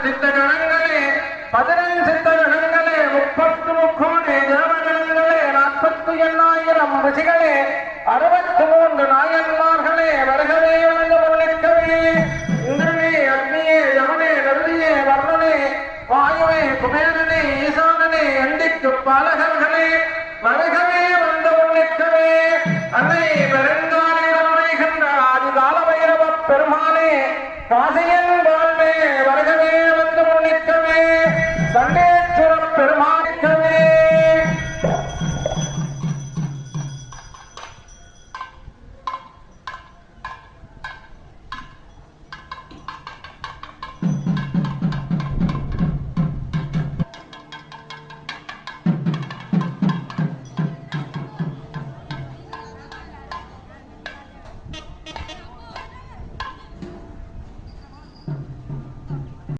சித்த கணங்களே 15 சித்த கணங்களே 30 கோடி தேவகணங்களே 48,000 ரிஷிகளே 63 நாயன்மார்களே வருகவே வந்த முருளிக்கவே இந்திரனே அக்னியே யமனே நருதியே வர்ணனே வாயுவே குபேரனே ஈசானனே எண்டிக்கு பாலகர்களே